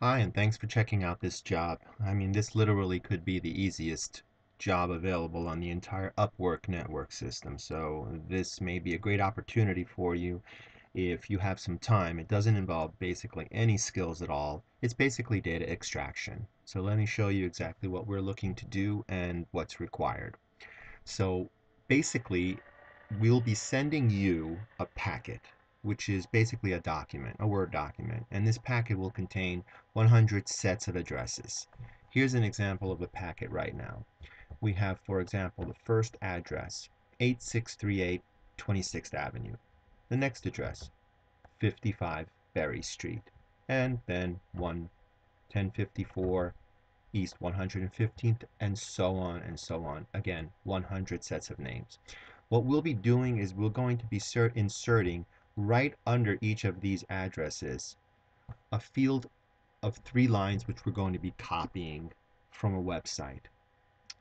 Hi, and thanks for checking out this job. I mean, this literally could be the easiest job available on the entire Upwork network system. So this may be a great opportunity for you if you have some time. It doesn't involve basically any skills at all. It's basically data extraction. So let me show you exactly what we're looking to do and what's required. So basically, we'll be sending you a packet, which is basically a document, a Word document, and this packet will contain 100 sets of addresses. Here's an example of the packet right now. We have, for example, the first address, 8638 26th Avenue. The next address, 55 Berry Street. And then 1054 East 115th, and so on and so on. Again, 100 sets of names. What we'll be doing is we're going to be inserting right under each of these addresses a field of 3 lines which we're going to be copying from a website.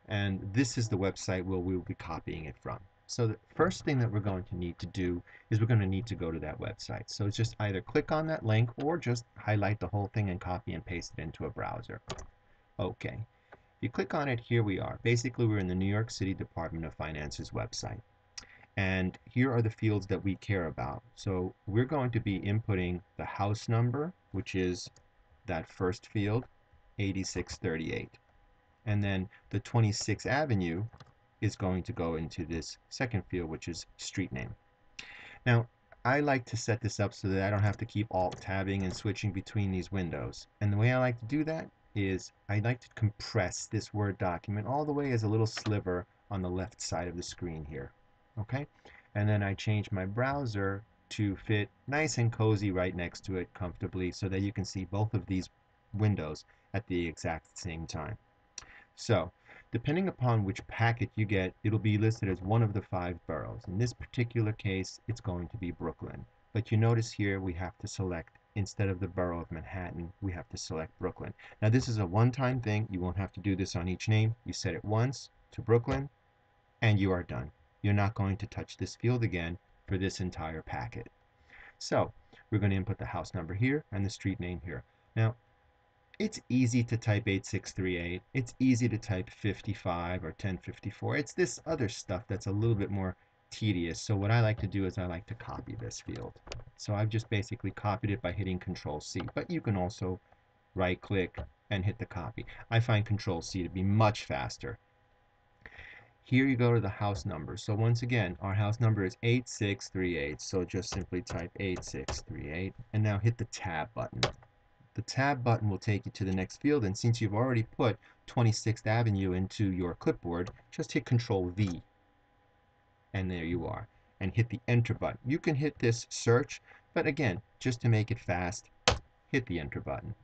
And this is the website where we'll be copying it from. So the first thing that we're going to need to do is we're going to need to go to that website. So it's just either click on that link or just highlight the whole thing and copy and paste it into a browser. Okay. If you click on it, here we are. Basically, we're in the New York City Department of Finance's website. And here are the fields that we care about. So we're going to be inputting the house number, which is that first field, 8638. And then the 26th Avenue is going to go into this second field, which is street name. Now, I like to set this up so that I don't have to keep alt-tabbing and switching between these windows. And the way I like to do that is I like to compress this Word document all the way as a little sliver on the left side of the screen here. Okay? And then I change my browser to fit nice and cozy right next to it comfortably so that you can see both of these windows at the exact same time. So, depending upon which packet you get, it'll be listed as one of the 5 boroughs. In this particular case, it's going to be Brooklyn. But you notice here we have to select, instead of the borough of Manhattan, we have to select Brooklyn. Now this is a one-time thing. You won't have to do this on each name. You set it once to Brooklyn, and you are done. You're not going to touch this field again for this entire packet. So, we're going to input the house number here and the street name here. Now, it's easy to type 8638. It's easy to type 55 or 1054. It's this other stuff that's a little bit more tedious. So what I like to do is I like to copy this field. So I've just basically copied it by hitting Control C. But you can also right click and hit the copy. I find Control C to be much faster. Here you go to the house number. So once again, our house number is 8638. So just simply type 8638 and now hit the tab button. The tab button will take you to the next field, and since you've already put 26th Avenue into your clipboard, just hit Control V, and there you are, and hit the Enter button. You can hit this search, but again, just to make it fast, hit the Enter button.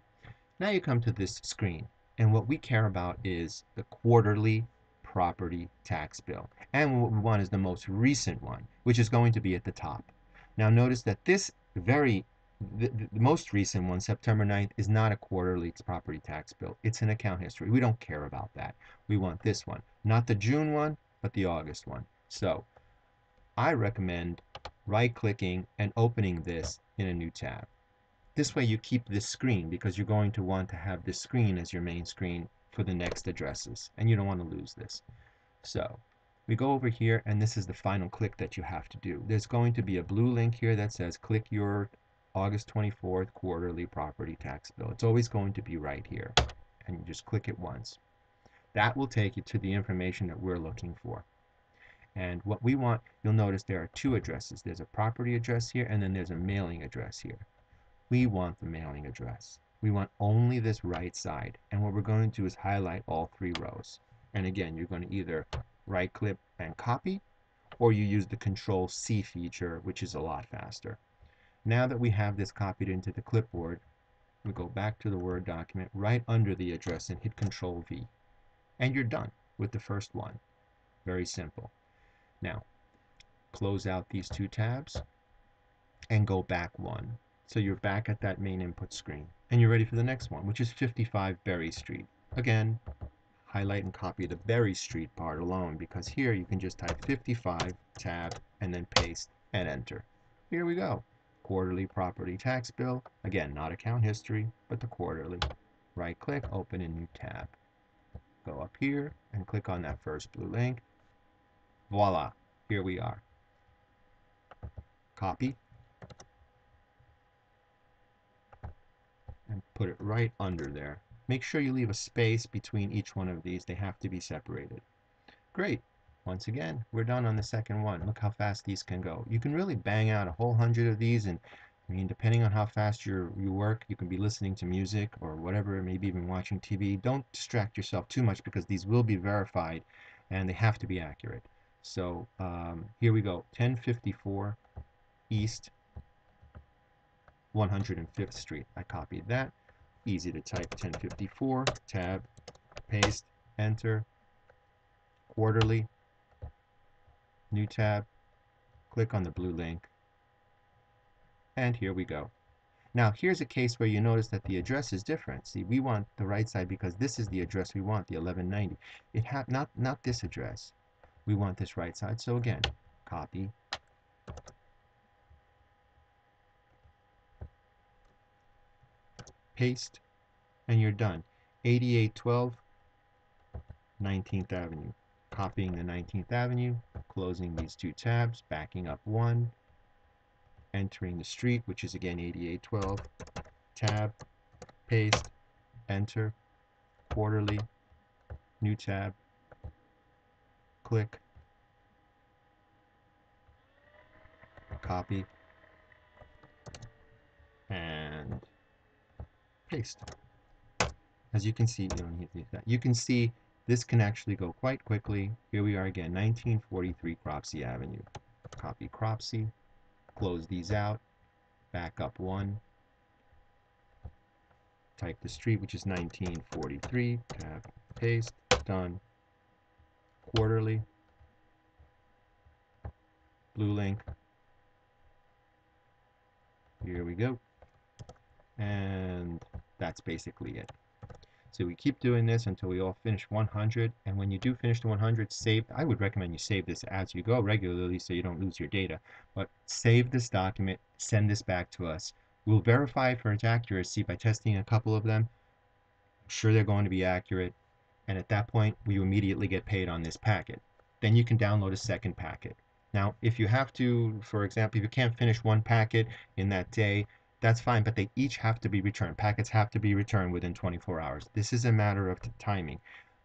Now you come to this screen, and what we care about is the quarterly property tax bill. And what we want is the most recent one, which is going to be at the top. Now notice that this the most recent one, September 9th, is not a quarterly property tax bill. It's an account history. We don't care about that. We want this one. Not the June one, but the August one. So I recommend right-clicking and opening this in a new tab. This way you keep this screen because you're going to want to have this screen as your main screen for the next addresses, and you don't want to lose this. So we go over here, and this is the final click that you have to do. There's going to be a blue link here that says click your August 24th quarterly property tax bill. It's always going to be right here, and you just click it once. That will take you to the information that we're looking for. And what we want, you'll notice there are 2 addresses. There's a property address here, and then there's a mailing address here. We want the mailing address. We want only this right side. And what we're going to do is highlight all 3 rows. And again, you're going to either right click and copy, or you use the Control C feature, which is a lot faster. Now that we have this copied into the clipboard, we go back to the Word document right under the address and hit Control V. And you're done with the first one. Very simple. Now, close out these 2 tabs and go back 1. So you're back at that main input screen. And you're ready for the next one, which is 55 Berry Street. Again, highlight and copy the Berry Street part alone, because here you can just type 55, tab, and then paste and enter. Here we go. quarterly property tax bill. Again, not account history, but the quarterly. Right click, open a new tab. Go up here and click on that first blue link. Voila, here we are. Copy and put it right under there. Make sure you leave a space between each one of these. They have to be separated. Great. Once again, we're done on the second one. Look how fast these can go. You can really bang out a whole 100 of these, and I mean, depending on how fast you work, you can be listening to music or whatever, maybe even watching TV. Don't distract yourself too much because these will be verified and they have to be accurate. So here we go. 1054 East 105th Street. I copied that. Easy to type. 1054, tab, paste, enter, quarterly, new tab, click on the blue link, and here we go. Now here's a case where you notice that the address is different. See, we want the right side because this is the address we want, the 1190. Not this address. We want this right side. So again, copy, paste, and you're done. 8812 19th Avenue. Copying the 19th Avenue, closing these two tabs, backing up one, entering the street, which is again 8812, tab, paste, enter, quarterly, new tab, click, copy, and paste. As you can see, you don't need to do that. You can see this can actually go quite quickly. Here we are again, 1943 Cropsey Avenue. Copy Cropsey, close these out, back up one, type the street, which is 1943, tab, paste, done, quarterly, blue link, here we go, and that's basically it. So we keep doing this until we all finish 100, and when you do finish the 100, save. I would recommend you save this as you go regularly so you don't lose your data, but save this document, send this back to us. We'll verify for its accuracy by testing a couple of them. I'm sure they're going to be accurate, and at that point, we immediately get paid on this packet. Then you can download a second packet. Now, if you have to, for example, if you can't finish one packet in that day, that's fine, but they each have to be returned. Packets have to be returned within 24 hours. This is a matter of timing.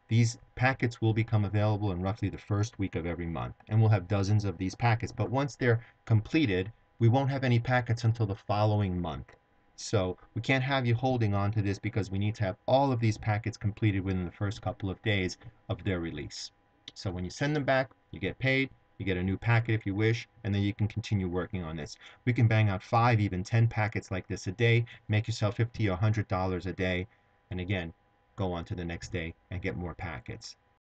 These packets will become available in roughly the first week of every month, and we'll have dozens of these packets. But once they're completed, we won't have any packets until the following month. So we can't have you holding on to this because we need to have all of these packets completed within the first couple of days of their release. So when you send them back, you get paid, you get a new packet if you wish, and then you can continue working on this. We can bang out 5, even 10 packets like this a day, make yourself $50 or $100 a day, and again, go on to the next day and get more packets.